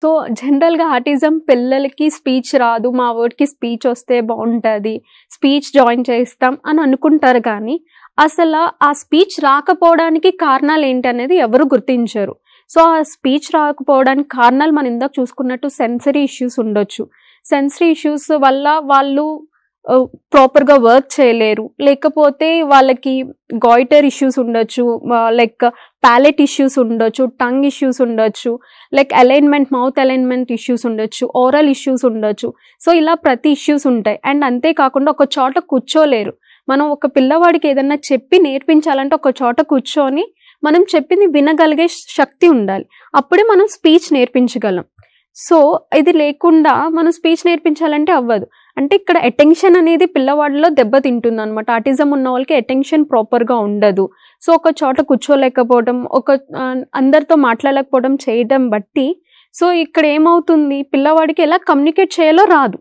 So జనరల్‌గా autism పిల్లలకి speech రాదు. మా వోడికి స్పీచ్ వస్తే బావుంటది. స్పీచ్ జాయిన్ చేయిస్తాం అని అనుకుంటారు కానీ, ఆ స్పీచ్ రాకపోవడానికి కారణాలేంటనేది ఎవరు గుర్తించరు. సో, ఆ స్పీచ్ రాకపోవడానికి కారణాలు మనం ఇందాక చూసుకున్నట్టు సెన్సరీ ఇష్యూస్ ఉండొచ్చు. సెన్సరీ ఇష్యూస్ వల్ల వాళ్ళు ప్రాపర్‌గా వర్క్ చేయలేరు. లేకపోతే వాళ్ళకి గాయిటర్ ఇష్యూస్ ఉండొచ్చు. లైక్ ప్యాలెట్ ఇష్యూస్ ఉండొచ్చు. టంగ్ ఇష్యూస్ ఉండొచ్చు. లైక్ మౌత్ అలైన్‌మెంట్ ఇష్యూస్ ఉండొచ్చు. ఓరల్ ఇష్యూస్ ఉండొచ్చు. సో, ఇలా ప్రతి ఇష్యూస్ ఉంటాయి. అండ్ అంతే కాకుండా ఒక చోట కూర్చోలేరు. మనం ఒక పిల్లవాడికి ఏదన్నా చెప్పి నేర్పించాలంటే ఒక చోట కూర్చొని మనం చెప్పింది వినగలిగే శక్తి ఉండాలి. అప్పుడే మనం స్పీచ్ నేర్పించగలం. సో, ఇది లేకుండా మనం స్పీచ్ నేర్పించాలంటే అవ్వదు. అంటే ఇక్కడ అటెన్షన్ అనేది పిల్లవాడిలో దెబ్బతింటుందనమాట. ఆటిజం ఉన్న వాళ్ళకి అటెన్షన్ ప్రాపర్‌గా ఉండదు. సో, ఒక చోట కూర్చోలేకపోవడం, అందరితో మాట్లాడలేకపోవడం చేయడం బట్టి సో, ఇక్కడ ఏమవుతుంది పిల్లవాడికి ఎలా కమ్యూనికేట్ చేయాలో రాదు.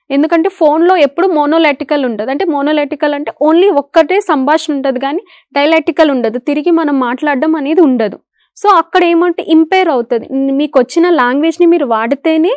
ఎందుకంటే ఫోన్‌లో ఎప్పుడు మోనోలాటికల్ ఉంటది. అంటే మోనోలాటికల్ అంటే ఓన్లీ ఒక్కటే సంభాషణ ఉంటది గానీ డైలాటికల్ ఉండదు. తిరిగి మనం మాట్లాడడం అనేది ఉండదు. సో, అక్కడ ఏమంటే ఇంపైర్ అవుతది. మీకొచ్చిన లాంగ్వేజ్‌ని మీరు వాడితేనే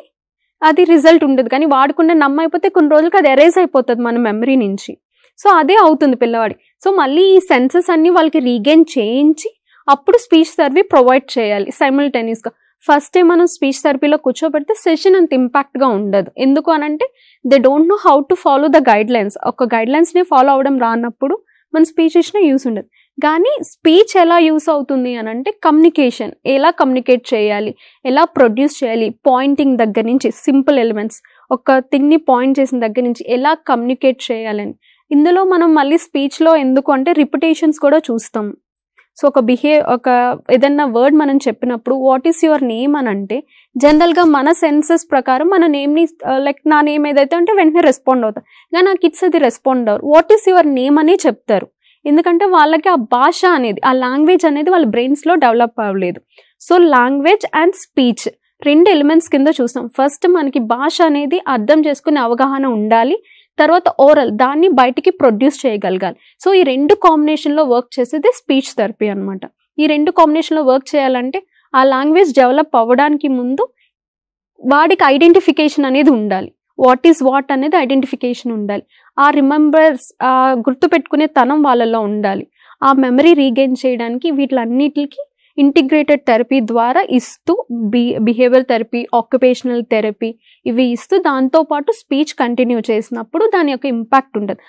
అది రిజల్ట్ ఉంటది. కానీ వాడకుండా నమ్మైపోతే కొన్ని రోజులకి అది ఎరేజ్ అయిపోతది మన మెమరీ నుంచి. సో, అదే అవుతుంది పిల్లవాడికి. సో, మళ్ళీ ఈ సెన్సెస్ అన్నీ వాళ్ళకి రీగెయిన్ చేయించి అప్పుడు స్పీచ్ థెరపీ ప్రొవైడ్ చేయాలి సైమల్టేనియస్‌గా. ఫస్టే మనం స్పీచ్ థెరపీలో కూర్చోబెడితే సెషన్ అంత ఇంపాక్ట్‌గా ఉండదు. ఎందుకు అనంటే they don't know how to follow the guidelines. ఒక గైడ్‌లైన్స్‌ని ఫాలో అవ్వడం రానప్పుడు మన స్పీచ్ ఇచ్చినా యూజ్ ఉండదు. కానీ స్పీచ్ ఎలా యూజ్ అవుతుంది అనంటే కమ్యూనికేషన్. ఎలా కమ్యూనికేట్ చేయాలి? ఎలా ప్రొడ్యూస్ చేయాలి? పాయింటింగ్ దగ్గర నుంచి సింపుల్ ఎలిమెంట్స్. ఒక థింగ్‌ని పాయింట్ చేసిన దగ్గర నుంచి ఎలా కమ్యూనికేట్ చేయాలని. ఇందులో మనం మళ్ళీ స్పీచ్‌లో ఎందుకు అంటే రిపిటేషన్స్ కూడా చూస్తాం. సో, ఒక ఏదన్నా వర్డ్ మనం చెప్పినప్పుడు వాట్ ఈస్ యువర్ నేమ్ అనంటే జనరల్‌గా మన సెన్సెస్ ప్రకారం మన నేమ్‌ని లైక్ నా నేమ్ ఏదైతే అంటే వెంటనే రెస్పాండ్ అవుతారు. కానీ ఆ కిడ్స్ అది రెస్పాండ్ అవ్వరు. వాట్ ఈస్ యువర్ నేమ్ అని చెప్తారు. ఎందుకంటే వాళ్ళకి ఆ భాష అనేది, ఆ లాంగ్వేజ్ అనేది వాళ్ళ బ్రెయిన్స్‌లో డెవలప్ అవ్వలేదు. So, language and speech 2 elements కింద చూస్తాం. ఫస్ట్ మనకి భాష అనేది అర్థం చేసుకునే అవగాహన ఉండాలి. తర్వాత ఓరల్ దాన్ని బయటికి ప్రొడ్యూస్ చేయగలగాలి. సో, ఈ 2 కాంబినేషన్‌లో వర్క్ చేసేది స్పీచ్ థెరపీ అనమాట. ఈ 2 కాంబినేషన్‌లో వర్క్ చేయాలంటే ఆ లాంగ్వేజ్ డెవలప్ అవ్వడానికి ముందు వాడికి ఐడెంటిఫికేషన్ అనేది ఉండాలి. వాట్ ఈస్ వాట్ అనేది ఐడెంటిఫికేషన్ ఉండాలి. ఆ గుర్తుపెట్టుకునే తనం వాళ్ళలో ఉండాలి. ఆ మెమరీ రీగెయిన్ చేయడానికి వీటిలన్నిటికి ఇంటిగ్రేటెడ్ థెరపీ ద్వారా ఇస్తూ బిహేవియర్ థెరపీ, ఆక్యుపేషనల్ థెరపీ ఇవి ఇస్తూ దాంతో పాటు స్పీచ్ కంటిన్యూ చేసినప్పుడు దాని యొక్క ఇంపాక్ట్ ఉంటది.